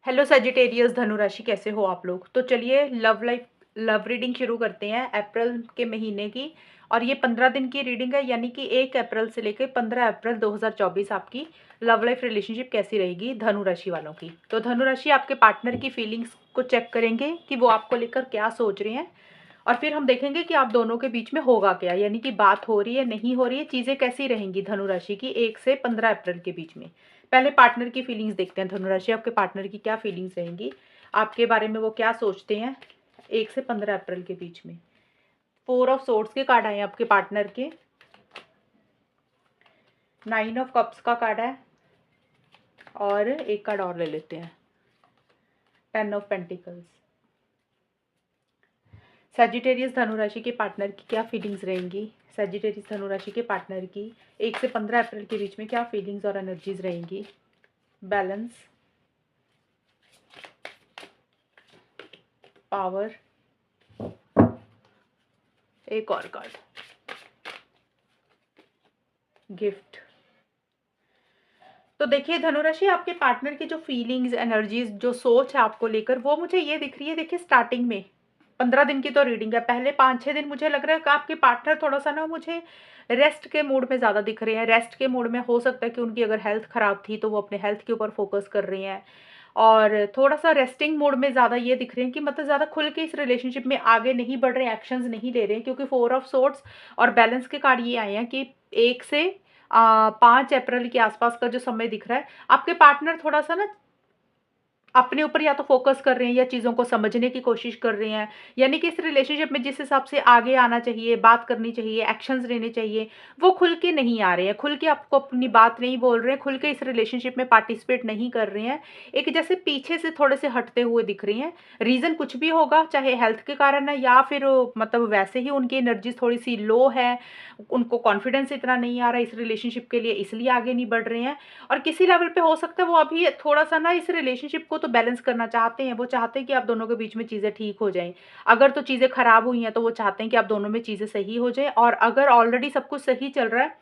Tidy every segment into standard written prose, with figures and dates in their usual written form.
Hello Sagittarius धनु राशि, कैसे हो आप लोग। तो चलिए लव रीडिंग शुरू करते हैं अप्रैल के महीने की। और ये 15 दिन की रीडिंग है, यानी कि 1 अप्रैल से लेकर 15 अप्रैल 2024 आपकी लव लाइफ रिलेशनशिप कैसी रहेगी धनु राशि वालों की। तो धनु राशि आपके पार्टनर की फीलिंग्स को चेक करेंगे कि वो आपको लेकर क्या सोच रहे हैं। और फिर हम देखेंगे कि आप दोनों के बीच में होगा क्या, यानी कि बात हो रही है नहीं हो रही है, चीज़ें कैसी रहेंगी धनु राशि की 1 से 15 अप्रैल के बीच में। पहले पार्टनर की फीलिंग्स देखते हैं, धनु राशि आपके पार्टनर की क्या फीलिंग्स रहेंगी, आपके बारे में वो क्या सोचते हैं 1 से 15 अप्रैल के बीच में। 4 ऑफ सोर्ड्स के कार्ड आए आपके पार्टनर के, 9 ऑफ कप्स का कार्ड है, और एक कार्ड और ले लेते हैं, 10 ऑफ पेंटिकल्स। सजिटेरियस धनु राशि के पार्टनर की क्या फीलिंग्स रहेंगी, सजिटेरियस धनु राशि के पार्टनर की 1 से 15 अप्रैल के बीच में क्या फीलिंग्स और एनर्जीज रहेंगी। बैलेंस, पावर, एक और कार्ड, गिफ्ट। तो देखिए धनुराशि, आपके पार्टनर की जो फीलिंग्स एनर्जीज जो सोच है आपको लेकर, वो मुझे ये दिख रही है। देखिए स्टार्टिंग में 15 दिन की तो रीडिंग है, पहले 5-6 दिन मुझे लग रहा है कि आपके पार्टनर थोड़ा सा ना मुझे रेस्ट के मूड में ज़्यादा दिख रहे हैं। रेस्ट के मूड में हो सकता है कि उनकी अगर हेल्थ ख़राब थी तो वो अपने हेल्थ के ऊपर फोकस कर रही हैं, और थोड़ा सा रेस्टिंग मोड में ज़्यादा ये दिख रहे हैं कि मतलब ज़्यादा खुल के इस रिलेशनशिप में आगे नहीं बढ़ रहे, एक्शंस नहीं ले रहे हैं। क्योंकि 4 ऑफ सोर्ड्स और बैलेंस के कार्ड ये आए हैं कि 1 से 5 अप्रैल के आसपास का जो समय दिख रहा है, आपके पार्टनर थोड़ा सा ना अपने ऊपर या तो फोकस कर रहे हैं या चीज़ों को समझने की कोशिश कर रहे हैं। यानी कि इस रिलेशनशिप में जिस हिसाब से आगे आना चाहिए, बात करनी चाहिए, एक्शंस लेने चाहिए, वो खुल के नहीं आ रहे हैं, खुल के आपको अपनी बात नहीं बोल रहे हैं, खुल के इस रिलेशनशिप में पार्टिसिपेट नहीं कर रहे हैं। एक जैसे पीछे से थोड़े से हटते हुए दिख रही हैं। रीज़न कुछ भी होगा, चाहे हेल्थ के कारण है या फिर मतलब वैसे ही उनकी एनर्जीज थोड़ी सी लो है, उनको कॉन्फिडेंस इतना नहीं आ रहा है इस रिलेशनशिप के लिए, इसलिए आगे नहीं बढ़ रहे हैं। और किसी लेवल पे हो सकता है वो अभी थोड़ा-सा ना इस रिलेशनशिप को तो बैलेंस करना चाहते हैं। वो चाहते हैं कि आप दोनों के बीच में चीज़ें ठीक हो जाएँ। अगर तो चीज़ें खराब हुई हैं तो वो चाहते हैं कि आप दोनों में चीज़ें सही हो जाएँ, और अगर ऑलरेडी सब कुछ सही चल रहा है,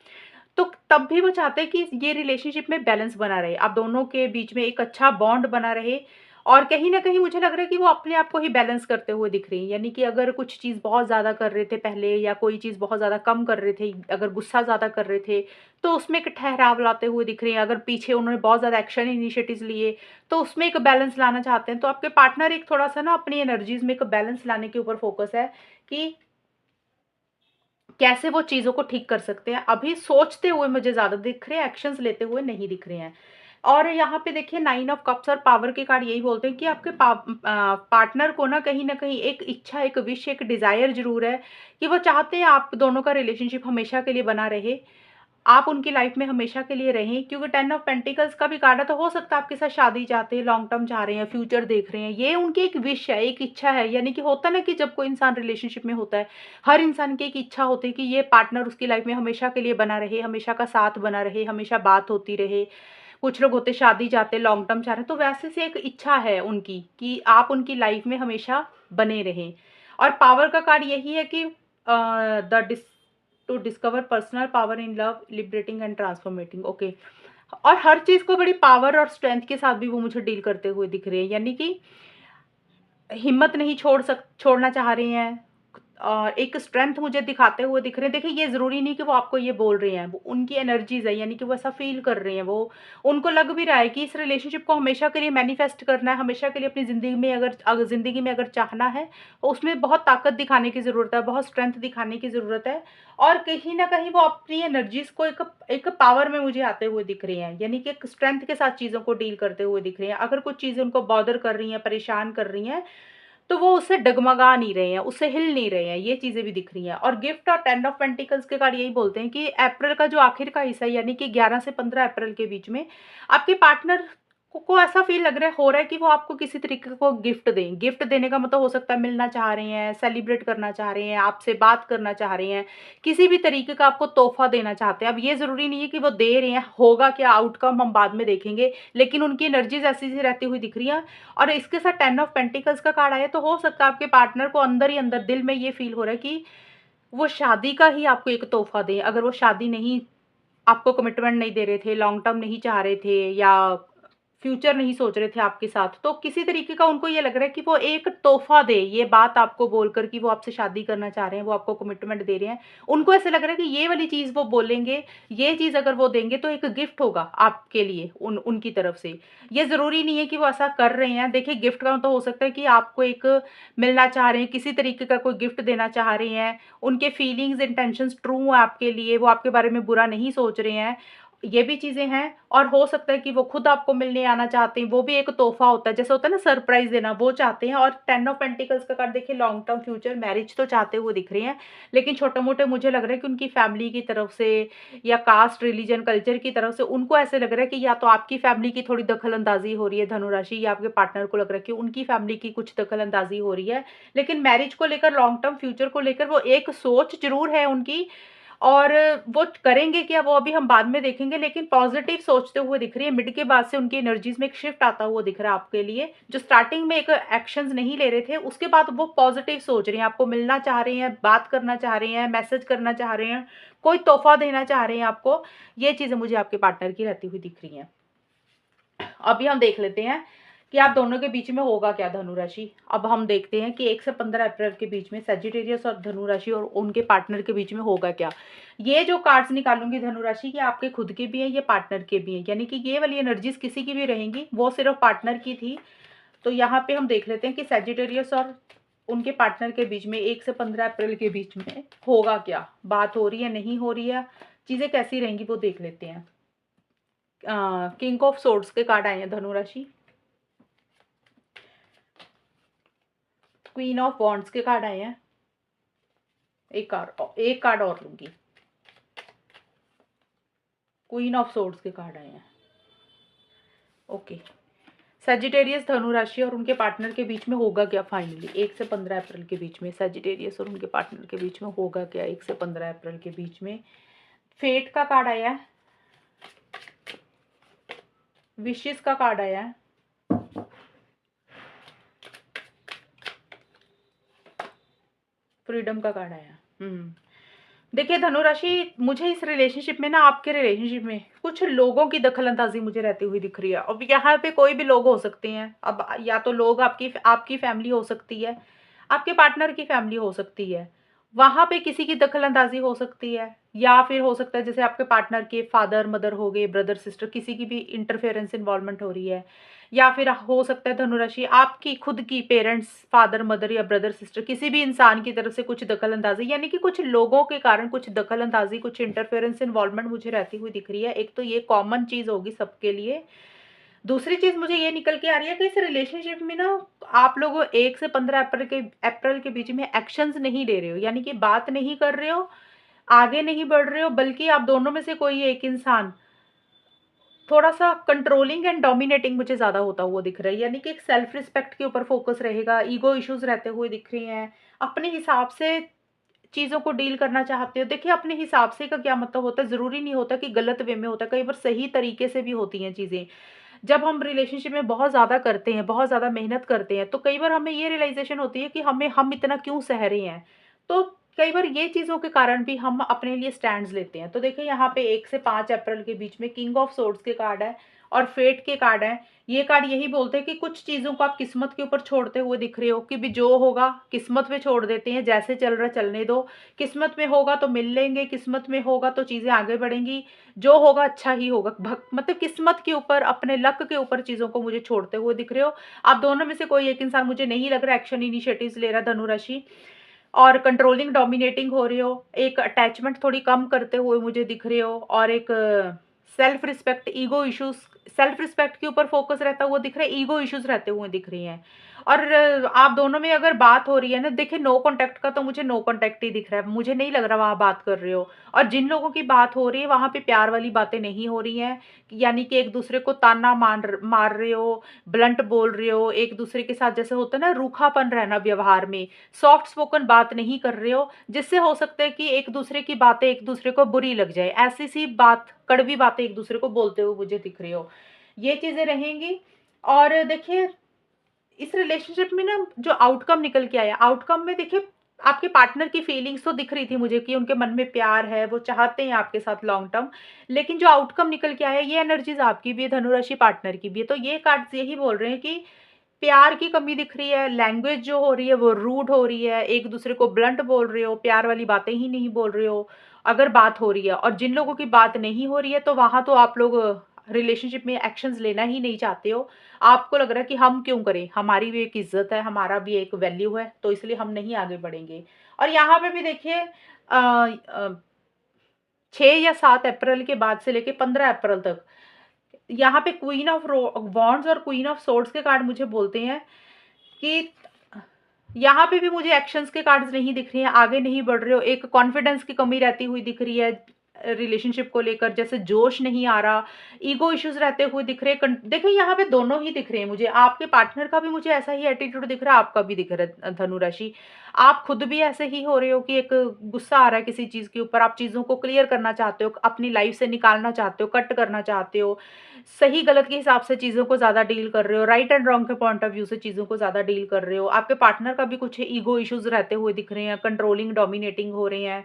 तो तब भी वो चाहते हैं कि ये रिलेशनशिप में बैलेंस बना रहे, आप दोनों के बीच में एक अच्छा बॉन्ड बना रहे। और कहीं न कहीं मुझे लग रहा है कि वो अपने आप को ही बैलेंस करते हुए दिख रही हैं। यानी कि अगर कुछ चीज़ बहुत ज़्यादा कर रहे थे पहले, या कोई चीज़ बहुत ज़्यादा कम कर रहे थे, अगर गुस्सा ज़्यादा कर रहे थे, तो उसमें एक ठहराव लाते हुए दिख रहे हैं। अगर पीछे उन्होंने बहुत ज़्यादा एक्शन इनिशिएटिव्स लिए, तो उसमें एक बैलेंस लाना चाहते हैं। तो आपके पार्टनर एक थोड़ा-सा ना अपनी एनर्जीज़ में एक बैलेंस लाने के ऊपर फ़ोकस है कि कैसे वो चीज़ों को ठीक कर सकते हैं। अभी सोचते हुए मुझे ज़्यादा दिख रहे हैं, एक्शंस लेते हुए नहीं दिख रहे हैं। और यहाँ पे देखिए 9 ऑफ कप्स और पावर के कार्ड यही बोलते हैं कि आपके पार्टनर को ना कहीं न कहीं एक इच्छा, एक विश, एक डिज़ायर ज़रूर है कि वो चाहते हैं आप दोनों का रिलेशनशिप हमेशा के लिए बना रहे। आप उनकी लाइफ में हमेशा के लिए रहें, क्योंकि 10 ऑफ पेंटिकल्स का भी कार्ड है, तो हो सकता है आपके साथ शादी चाहते हैं, लॉन्ग टर्म चाह रहे हैं, फ्यूचर देख रहे हैं। ये उनकी एक विश है, एक इच्छा है। यानी कि होता है ना कि जब कोई इंसान रिलेशनशिप में होता है, हर इंसान की एक इच्छा होती है कि ये पार्टनर उसकी लाइफ में हमेशा के लिए बना रहे, हमेशा का साथ बना रहे, हमेशा बात होती रहे। कुछ लोग होते हैं शादी चाहते हैं, लॉन्ग टर्म चाह रहे हैं, तो वैसे से एक इच्छा है उनकी कि आप उनकी लाइफ में हमेशा बने रहें। और पावर का कार्ड यही है कि the to discover personal power in love, liberating and transforming. Okay. और हर चीज़ को बड़ी पावर और स्ट्रेंथ के साथ भी वो मुझे डील करते हुए दिख रहे हैं। यानी कि हिम्मत नहीं छोड़ना चाह रहे हैं, और एक स्ट्रेंथ मुझे दिखाते हुए दिख रहे हैं। देखिए ये ज़रूरी नहीं कि वो आपको ये बोल रहे हैं, वो उनकी एनर्जीज़ है, यानी कि वो ऐसा फ़ील कर रहे हैं। वो उनको लग भी रहा है कि इस रिलेशनशिप को हमेशा के लिए मैनिफेस्ट करना है, हमेशा के लिए अपनी ज़िंदगी में ज़िंदगी में अगर चाहना है, तो उसमें बहुत ताकत दिखाने की ज़रूरत है, बहुत स्ट्रेंथ दिखाने की ज़रूरत है। और कहीं न कहीं वो अपनी एनर्जीज़ को एक एक पावर में मुझे आते हुए दिख रहे हैं, यानी कि एक स्ट्रेंथ के साथ चीज़ों को डील करते हुए दिख रहे हैं। अगर कुछ चीज़ें उनको बॉदर कर रही हैं, परेशान कर रही हैं, तो वो उससे डगमगा नहीं रहे हैं, उससे हिल नहीं रहे हैं, ये चीज़ें भी दिख रही हैं। और गिफ्ट और 10 ऑफ पेंटिकल्स के कार्ड यही बोलते हैं कि अप्रैल का जो आखिर का हिस्सा है, यानी कि 11 से 15 अप्रैल के बीच में, आपके पार्टनर को ऐसा फ़ील लग रहा है, हो रहा है कि वो आपको किसी तरीके को गिफ्ट दें। गिफ्ट देने का मतलब हो सकता है मिलना चाह रहे हैं, सेलिब्रेट करना चाह रहे हैं, आपसे बात करना चाह रहे हैं, किसी भी तरीके का आपको तोहफ़ा देना चाहते हैं। अब ये ज़रूरी नहीं है कि वो दे रहे हैं, होगा क्या आउटकम हम बाद में देखेंगे, लेकिन उनकी एनर्जीज़ ऐसी-सी रहती हुई दिख रही हैं। और इसके साथ 10 ऑफ पेंटिकल्स का कार्ड आया, तो हो सकता है आपके पार्टनर को अंदर ही अंदर दिल में ये फ़ील हो रहा है कि वो शादी का ही आपको एक तोहफ़ा दें। अगर वो शादी नहीं, आपको कमिटमेंट नहीं दे रहे थे, लॉन्ग टर्म नहीं चाह रहे थे, या फ्यूचर नहीं सोच रहे थे आपके साथ, तो किसी तरीके का उनको ये लग रहा है कि वो एक तोहफ़ा दें, ये बात आपको बोलकर कि वो आपसे शादी करना चाह रहे हैं, वो आपको कमिटमेंट दे रहे हैं। उनको ऐसा लग रहा है कि ये वाली चीज़ वो बोलेंगे, ये चीज़ अगर वो देंगे तो एक गिफ्ट होगा आपके लिए उनकी तरफ से। ये ज़रूरी नहीं है कि वो ऐसा कर रहे हैं। देखिए, गिफ्ट का तो हो सकता है कि आपको एक मिलना चाह रहे हैं, किसी तरीके का कोई गिफ्ट देना चाह रहे हैं, उनके फीलिंग्स, इंटेंशंस ट्रू हैं आपके लिए, वो आपके बारे में बुरा नहीं सोच रहे हैं। ये भी चीज़ें हैं, और हो सकता है कि वो खुद आपको मिलने आना चाहते हैं, वो भी एक तोहफ़ा होता है, जैसे होता है ना सरप्राइज़ देना, वो चाहते हैं। और 10 ऑफ पेंटिकल्स का कार्ड देखिए, लॉन्ग टर्म फ्यूचर मैरिज तो चाहते हुए दिख रहे हैं, लेकिन छोटे-मोटे मुझे लग रहा है कि उनकी फैमिली की तरफ से या कास्ट, रिलीजन, कल्चर की तरफ से उनको ऐसे लग रहा है कि या तो आपकी फैमिली की थोड़ी दखल-अंदाज़ी हो रही है धनु राशि, या आपके पार्टनर को लग रहा है कि उनकी फैमिली की कुछ दखल-अंदाज़ी हो रही है। लेकिन मैरिज को लेकर, लॉन्ग टर्म फ्यूचर को लेकर वो एक सोच ज़रूर है उनकी, और वो करेंगे क्या वो अभी हम बाद में देखेंगे, लेकिन पॉज़िटिव सोचते हुए दिख रही है। मिड के बाद से उनकी एनर्जीज़ में एक शिफ्ट आता हुआ दिख रहा है आपके लिए। जो स्टार्टिंग में एक एक्शंस नहीं ले रहे थे, उसके बाद वो पॉज़िटिव सोच रहे हैं, आपको मिलना चाह रहे हैं, बात करना चाह रहे हैं, मैसेज करना चाह रहे हैं, कोई तोहफ़ा देना चाह रहे हैं आपको। ये चीज़ें मुझे आपके पार्टनर की रहती हुई दिख रही हैं। अभी हम देख लेते हैं कि आप दोनों के बीच में होगा क्या धनु राशि। अब हम देखते हैं कि 1 से 15 अप्रैल के बीच में सजिटेरियस और धनु राशि और उनके पार्टनर के बीच में होगा क्या। ये जो कार्ड्स निकालूंगी धनु राशि की, आपके खुद के भी हैं, ये पार्टनर के भी हैं, यानी कि ये वाली एनर्जीज किसी की भी रहेंगी, वो सिर्फ पार्टनर की थी। तो यहाँ पे हम देख लेते हैं कि सजिटेरियस और उनके पार्टनर के बीच में 1 से 15 अप्रैल के बीच में होगा क्या, बात हो रही है, नहीं हो रही है, चीज़ें कैसी रहेंगी वो देख लेते हैं। किंग ऑफ सोर्ड्स के कार्ड आए हैं धनु राशि, क्वीन ऑफ वॉन्ड्स के कार्ड आए हैं, एक कार्ड और लूंगी, क्वीन ऑफ सोर्ड्स के कार्ड आए हैं। ओके, सजिटेरियस धनु राशि और उनके पार्टनर के बीच में होगा क्या फाइनली 1 से 15 अप्रैल के बीच में। सजिटेरियस और उनके पार्टनर के बीच में होगा क्या 1 से 15 अप्रैल के बीच में। फेट का कार्ड आया है, विशेस का कार्ड आया है, फ्रीडम का कार्ड आया। देखिए धनु राशि, मुझे इस रिलेशनशिप में ना, आपके रिलेशनशिप में कुछ लोगों की दखल-अंदाज़ी मुझे रहती हुई दिख रही है। अब यहाँ पे कोई भी लोग हो सकते हैं। अब या तो लोग आपकी फैमिली हो सकती है, आपके पार्टनर की फैमिली हो सकती है। वहाँ पे किसी की दखल-अंदाज़ी हो सकती है, या फिर हो सकता है जैसे आपके पार्टनर के फादर, मदर हो गए, ब्रदर, सिस्टर, किसी की भी इंटरफेरेंस, इन्वॉल्वमेंट हो रही है। या फिर हो सकता है धनुराशि आपकी खुद की पेरेंट्स, फादर, मदर या ब्रदर, सिस्टर, किसी भी इंसान की तरफ से कुछ दखल-अंदाज़ी, यानी कि कुछ लोगों के कारण कुछ दखल-अंदाज़ी, कुछ इंटरफेरेंस, इन्वॉल्वमेंट मुझे रहती हुई दिख रही है। एक तो ये कॉमन चीज़ होगी सबके लिए। दूसरी चीज़ मुझे ये निकल के आ रही है कि इस रिलेशनशिप में ना, आप लोग 1 से 15 अप्रैल के बीच में एक्शंस नहीं ले रहे हो, यानी कि बात नहीं कर रहे हो, आगे नहीं बढ़ रहे हो, बल्कि आप दोनों में से कोई एक इंसान थोड़ा-सा कंट्रोलिंग एंड डोमिनेटिंग मुझे ज़्यादा होता हुआ दिख रहा है, यानी कि एक सेल्फ रिस्पेक्ट के ऊपर फोकस रहेगा, ईगो इश्यूज़ रहते हुए दिख रहे हैं, अपने हिसाब से चीज़ों को डील करना चाहते हो। देखिए, अपने हिसाब से का क्या मतलब होता है, ज़रूरी नहीं होता कि गलत वे में होता है, कई बार सही तरीके से भी होती हैं चीज़ें। जब हम रिलेशनशिप में बहुत ज़्यादा करते हैं, बहुत ज़्यादा मेहनत करते हैं, तो कई बार हमें ये रियलाइज़ेशन होती है कि हम इतना क्यों सह रहे हैं। तो कई बार ये चीज़ों के कारण भी हम अपने लिए स्टैंड्स लेते हैं। तो देखिए, यहाँ पे 1 से 5 अप्रैल के बीच में किंग ऑफ सोर्ड्स के कार्ड है और फेट के कार्ड हैं। ये कार्ड यही बोलते हैं कि कुछ चीज़ों को आप किस्मत के ऊपर छोड़ते हुए दिख रहे हो, कि भी जो होगा किस्मत पे छोड़ देते हैं, जैसे चल रहा चलने दो। किस्मत में होगा तो मिल लेंगे, किस्मत में होगा तो चीज़ें आगे बढ़ेंगी, जो होगा अच्छा ही होगा। मतलब किस्मत के ऊपर, अपने लक के ऊपर चीज़ों को मुझे छोड़ते हुए दिख रहे हो। आप दोनों में से कोई एक इंसान, मुझे नहीं लग रहा एक्शन इनिशिएटिव्स ले रहा धनु राशि, और कंट्रोलिंग, डोमिनेटिंग हो रहे हो, एक अटैचमेंट थोड़ी कम करते हुए मुझे दिख रहे हो, और एक self respect, ego issues, self respect के ऊपर फोकस रहता हुआ दिख रहा है, ईगो इश्यूज़ रहते हुए दिख रही हैं। और आप दोनों में अगर बात हो रही है ना, देखिए नो कॉन्टैक्ट का तो मुझे नो कॉन्टैक्ट ही दिख रहा है, मुझे नहीं लग रहा वहाँ बात कर रहे हो। और जिन लोगों की बात हो रही है, वहाँ पे प्यार वाली बातें नहीं हो रही हैं, यानी कि एक दूसरे को ताना मार रहे हो, ब्लंट बोल रहे हो, एक दूसरे के साथ जैसे होता है ना रूखापन रहना व्यवहार में, सॉफ्ट स्पोकन बात नहीं कर रहे हो, जिससे हो सकता है कि एक दूसरे की बातें एक दूसरे को बुरी लग जाए, ऐसी सी बात, कड़वी बातें एक दूसरे को बोलते हुए मुझे दिख रहे हो। ये चीज़ें रहेंगी। और देखिए, इस रिलेशनशिप में ना जो आउटकम निकल के आया, आउटकम में देखिए आपके पार्टनर की फीलिंग्स तो दिख रही थी मुझे कि उनके मन में प्यार है, वो चाहते हैं आपके साथ लॉन्ग टर्म, लेकिन जो आउटकम निकल के आया ये एनर्जीज़ आपकी भी है, धनुराशि पार्टनर की भी है। तो ये कार्ड्स यही बोल रहे हैं कि प्यार की कमी दिख रही है, लैंग्वेज जो हो रही है वो रूड हो रही है, एक-दूसरे को ब्लंट बोल रहे हो, प्यार वाली बातें ही नहीं बोल रहे हो, अगर बात हो रही है। और जिन लोगों की बात नहीं हो रही है तो वहाँ तो आप लोग रिलेशनशिप में एक्शंस लेना ही नहीं चाहते हो। आपको लग रहा है कि हम क्यों करें, हमारी भी एक इज़्ज़त है, हमारा भी एक वैल्यू है, तो इसलिए हम नहीं आगे बढ़ेंगे। और यहाँ पे भी देखिए 6 या 7 अप्रैल के बाद से लेके 15 अप्रैल तक यहाँ पे क्वीन ऑफ रो वॉन्ड्स और क्वीन ऑफ सोर्ड्स के कार्ड मुझे बोलते हैं कि यहाँ पे भी मुझे एक्शंस के कार्ड्स नहीं दिख रही हैं, आगे नहीं बढ़ रहे हो, एक कॉन्फिडेंस की कमी रहती हुई दिख रही है रिलेशनशिप को लेकर, जैसे जोश नहीं आ रहा, ईगो इश्यूज़ रहते हुए दिख रहे हैं। देखिए यहाँ पे दोनों ही दिख रहे हैं मुझे, आपके पार्टनर का भी मुझे ऐसा ही एटीट्यूड दिख रहा है, आपका भी दिख रहा है धनु राशि। आप खुद भी ऐसे ही हो रहे हो कि एक गुस्सा आ रहा है किसी चीज़ के ऊपर, आप चीज़ों को क्लियर करना चाहते हो, अपनी लाइफ से निकालना चाहते हो, कट करना चाहते हो। सही गलत के हिसाब से चीज़ों को ज़्यादा डील कर रहे हो, राइट एंड रॉन्ग के पॉइंट ऑफ व्यू से चीज़ों को ज़्यादा डील कर रहे हो। आपके पार्टनर का भी कुछ ईगो इश्यूज़ रहते हुए दिख रहे हैं, कंट्रोलिंग, डोमिनेटिंग हो रहे हैं।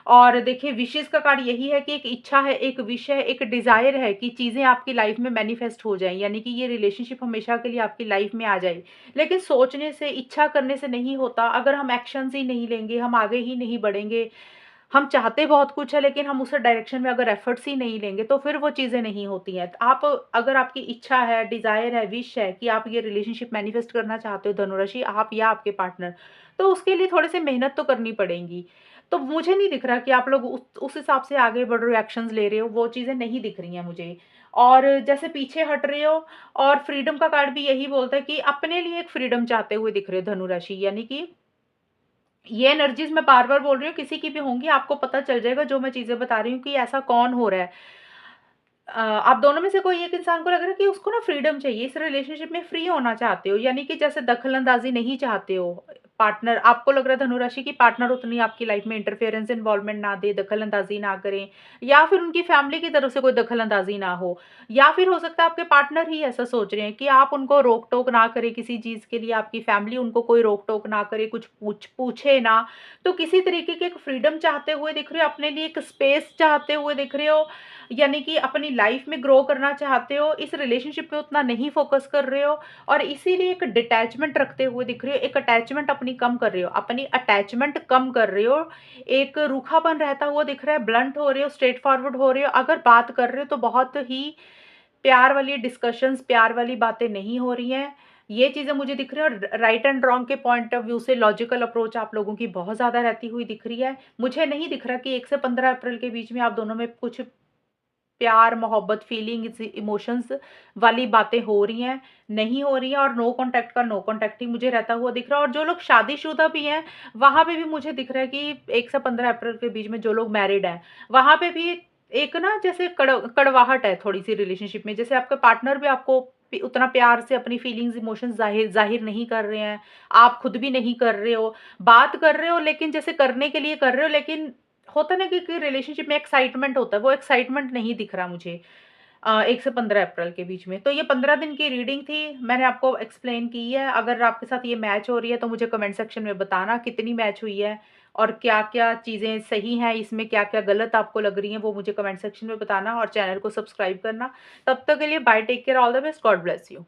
और देखिए विशेज़ का कार्ड यही है कि एक इच्छा है, एक विश है, एक डिज़ायर है कि चीज़ें आपकी लाइफ़ में मैनिफेस्ट हो जाएँ, यानी कि ये रिलेशनशिप हमेशा के लिए आपकी लाइफ़ में आ जाए। लेकिन सोचने से, इच्छा करने से नहीं होता, अगर हम एक्शन्स ही नहीं लेंगे, हम आगे ही नहीं बढ़ेंगे, हम चाहते बहुत कुछ है लेकिन हम उस डायरेक्शन में अगर एफर्ट्स ही नहीं लेंगे तो फिर वो चीज़ें नहीं होती हैं। आप अगर आपकी इच्छा है, डिज़ायर है, विश है कि आप ये रिलेशनशिप मैनिफेस्ट करना चाहते हो धनुराशि, आप या आपके पार्टनर, तो उसके लिए थोड़े से मेहनत तो करनी पड़ेगी। तो मुझे नहीं दिख रहा कि आप लोग उस हिसाब से आगे बढ़ रहे हो, एक्शंस ले रहे हो, वो चीज़ें नहीं दिख रही हैं मुझे। और जैसे पीछे हट रहे हो, और फ्रीडम का कार्ड भी यही बोलता है कि अपने लिए एक फ्रीडम चाहते हुए दिख रहे हो धनुराशि, यानी कि ये एनर्जीज़ मैं बार-बार बोल रही हूँ, किसी की भी होंगी, आपको पता चल जाएगा जो मैं चीज़ें बता रही हूँ कि ऐसा कौन हो रहा है। आप दोनों में से कोई एक इंसान को लग रहा है कि उसको ना फ्रीडम चाहिए, इस रिलेशनशिप में फ्री होना चाहते हो, यानी कि जैसे दखल-अंदाज़ी नहीं चाहते हो। पार्टनर आपको लग रहा है धनुराशि की पार्टनर उतनी आपकी लाइफ़ में इंटरफेरेंस, इन्वॉल्वमेंट ना दे, दखल-अंदाज़ी ना करें, या फिर उनकी फैमिली की तरफ से कोई दखल-अंदाज़ी ना हो। या फिर हो सकता है आपके पार्टनर ही ऐसा सोच रहे हैं कि आप उनको रोक-टोक ना करें किसी चीज़ के लिए, आपकी फैमिली उनको कोई रोक-टोक ना करे, कुछ पूछे ना। तो किसी तरीके की एक फ्रीडम चाहते हुए दिख रहे हो, अपने लिए एक स्पेस चाहते हुए दिख रहे हो, यानी कि अपनी लाइफ में ग्रो करना चाहते हो, इस रिलेशनशिप पे उतना नहीं फोकस कर रहे हो, और इसीलिए एक डिटैचमेंट रखते हुए दिख रहे हो, एक अटैचमेंट अपनी कम कर रहे हो, अपनी अटैचमेंट कम कर रहे हो, एक रूखापन रहता हुआ दिख रहा है, ब्लंट हो रहे हो, स्ट्रेट फॉरवर्ड हो रहे हो, अगर बात कर रहे हो तो बहुत ही प्यार वाली डिस्कशंस, प्यार वाली बातें नहीं हो रही हैं। ये चीज़ें मुझे दिख रही है, और राइट एंड रॉन्ग के पॉइंट ऑफ व्यू से लॉजिकल अप्रोच आप लोगों की बहुत ज़्यादा रहती हुई दिख रही है। मुझे नहीं दिख रहा कि 1 से 15 अप्रैल के बीच में आप दोनों में कुछ प्यार, मोहब्बत, फीलिंग्स, इमोशंस वाली बातें हो रही हैं, नहीं हो रही हैं, और नो कॉन्टैक्ट का नो कॉन्टैक्ट ही मुझे रहता हुआ दिख रहा है। और जो लोग शादीशुदा भी हैं, वहाँ पे भी मुझे दिख रहा है कि 1 से 15 अप्रैल के बीच में जो लोग मैरिड हैं, वहाँ पे भी एक ना जैसे कड़वाहट है थोड़ी-सी रिलेशनशिप में। जैसे आपका पार्टनर भी आपको उतना प्यार से अपनी फीलिंग्स, इमोशंस ज़ाहिर ज़ाहिर नहीं कर रहे हैं, आप खुद भी नहीं कर रहे हो। बात कर रहे हो लेकिन जैसे करने के लिए कर रहे हो, लेकिन होता है ना कि रिलेशनशिप में एक्साइटमेंट होता है, वो एक्साइटमेंट नहीं दिख रहा मुझे 1 से 15 अप्रैल के बीच में। तो ये 15 दिन की रीडिंग थी, मैंने आपको एक्सप्लेन की है। अगर आपके साथ ये मैच हो रही है तो मुझे कमेंट सेक्शन में बताना कितनी मैच हुई है, और क्या-क्या चीज़ें सही हैं, इसमें क्या-क्या गलत आपको लग रही हैं, वो मुझे कमेंट सेक्शन में बताना, और चैनल को सब्सक्राइब करना। तब तक के लिए bye, take care, all the best, God bless you.